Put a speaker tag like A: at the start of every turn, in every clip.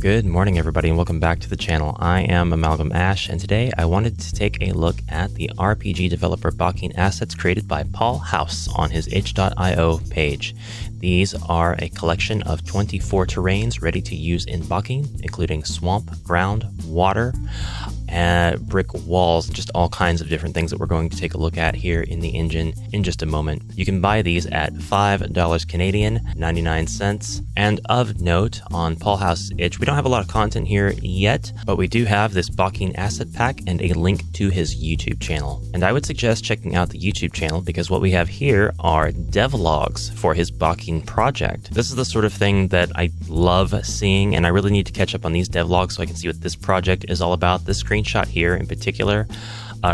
A: Good morning, everybody, and welcome back to the channel. I am Amalgam Ash, and today I wanted to take a look at the RPG developer Bakin assets created by Hawse on his itch.io page. These are a collection of 24 terrains ready to use in Bakin, including swamp, ground, water, brick walls, just all kinds of different things that we're going to take a look at here in the engine in just a moment. You can buy these at $5 Canadian, 99 cents. And of note, on Hawse's itch, we don't have a lot of content here yet, but we do have this Bakin asset pack and a link to his YouTube channel. And I would suggest checking out the YouTube channel because what we have here are devlogs for his Bakin project. This is the sort of thing that I love seeing, and I really need to catch up on these devlogs so I can see what this project is all about. This screenshot here in particular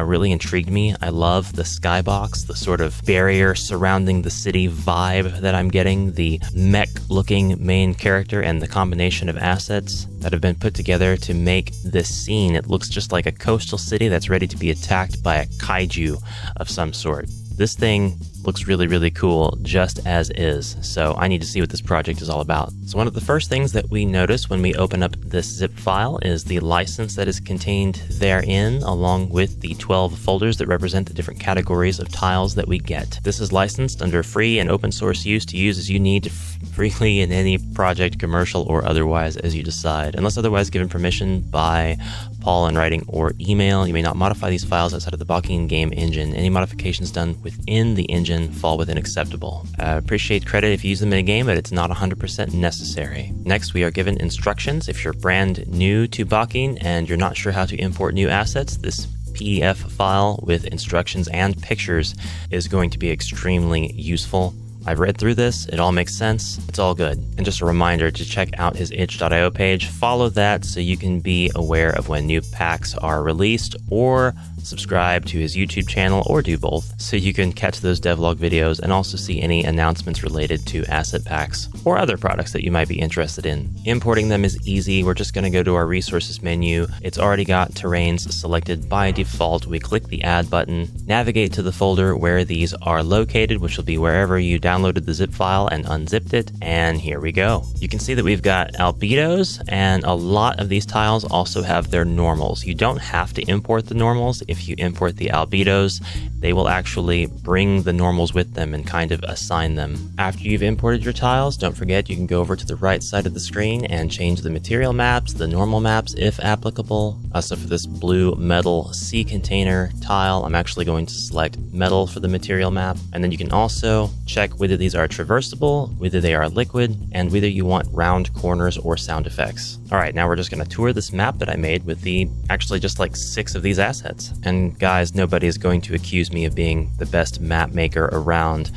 A: really intrigued me. I love the skybox, the sort of barrier surrounding the city vibe that I'm getting, the mech-looking main character, and the combination of assets that have been put together to make this scene. It looks just like a coastal city that's ready to be attacked by a kaiju of some sort. This thing looks really, really cool just as is, so I need to see what this project is all about. So one of the first things that we notice when we open up this zip file is the license that is contained therein, along with the 12 folders that represent the different categories of tiles that we get. This is licensed under free and open source use to use as you need freely in any project, commercial or otherwise, as you decide. Unless otherwise given permission by Paul in writing or email, you may not modify these files outside of the Bakin game engine. Any modifications done within the engine fall within acceptable. I appreciate credit if you use them in a game, but it's not 100% necessary. Next, we are given instructions. If you're brand new to Bakin and you're not sure how to import new assets, this PDF file with instructions and pictures is going to be extremely useful. I've read through this, it all makes sense, it's all good. And just a reminder to check out his itch.io page, follow that so you can be aware of when new packs are released, or subscribe to his YouTube channel, or do both, so you can catch those devlog videos and also see any announcements related to asset packs or other products that you might be interested in. Importing them is easy. We're just going to go to our resources menu. It's already got terrains selected by default. We click the add button, navigate to the folder where these are located, which will be wherever you downloaded the zip file and unzipped it, and here we go. You can see that we've got albedos, and a lot of these tiles also have their normals. You don't have to import the normals. If you import the albedos, they will actually bring the normals with them and kind of assign them. After you've imported your tiles, don't forget you can go over to the right side of the screen and change the material maps, the normal maps if applicable. So for this blue metal sea container tile, I'm actually going to select metal for the material map, and then you can also check whether these are traversable, whether they are liquid, and whether you want round corners or sound effects. All right, now we're just going to tour this map that I made with actually just like 6 of these assets. And guys, nobody is going to accuse me of being the best map maker around,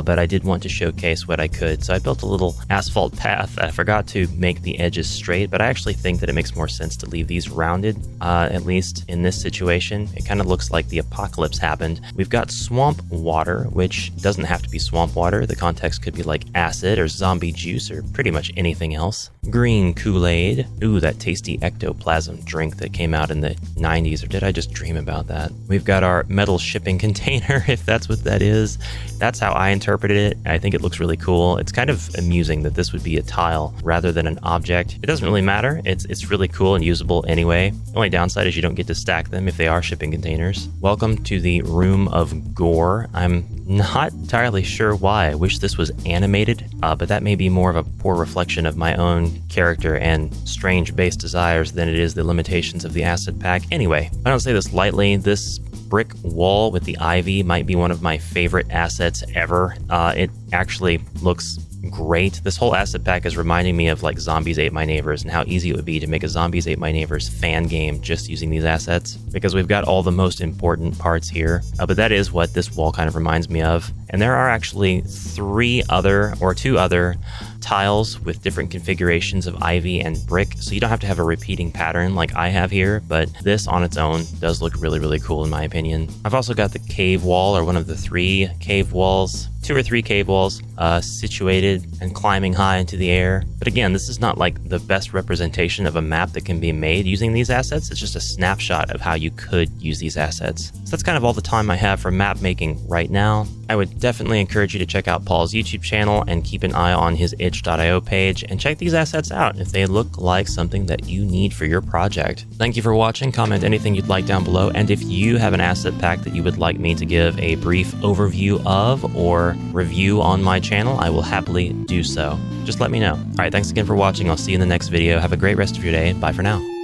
A: but I did want to showcase what I could. So I built a little asphalt path. I forgot to make the edges straight, but I actually think that it makes more sense to leave these rounded, at least in this situation. It kind of looks like the apocalypse happened. We've got swamp water, which doesn't have to be swamp water. The context could be like acid or zombie juice or pretty much anything else. Green Kool-Aid. Ooh, that tasty ectoplasm drink that came out in the 90s, or did I just dream about that? We've got our metal shipping container, if that's what that is. That's how I interpreted it. I think it looks really cool. It's kind of amusing that this would be a tile rather than an object. It doesn't really matter. It's really cool and usable anyway. The only downside is you don't get to stack them if they are shipping containers. Welcome to the Room of Gore. I'm not entirely sure why. I wish this was animated, but that may be more of a poor reflection of my own character and strange base desires than it is the limitations of the asset pack. Anyway, I don't say this lightly. This brick wall with the ivy might be one of my favorite assets ever. It actually looks great. This whole asset pack is reminding me of like Zombies Ate My Neighbors and how easy it would be to make a Zombies Ate My Neighbors fan game just using these assets, because we've got all the most important parts here. But that is what this wall kind of reminds me of. And there are actually 2 other tiles with different configurations of ivy and brick, so you don't have to have a repeating pattern like I have here, but this on its own does look really, really cool in my opinion. I've also got the cave wall, or one of the 3 cave walls, 2 or 3 cave walls situated and climbing high into the air. But again, this is not like the best representation of a map that can be made using these assets. It's just a snapshot of how you could use these assets. So that's kind of all the time I have for map making right now. I would definitely encourage you to check out Paul's YouTube channel and keep an eye on his itch.io page and check these assets out if they look like something that you need for your project. Thank you for watching. Comment anything you'd like down below, and if you have an asset pack that you would like me to give a brief overview of or review on my channel, I will happily do so. Just let me know. All right, thanks again for watching. I'll see you in the next video. Have a great rest of your day. Bye for now.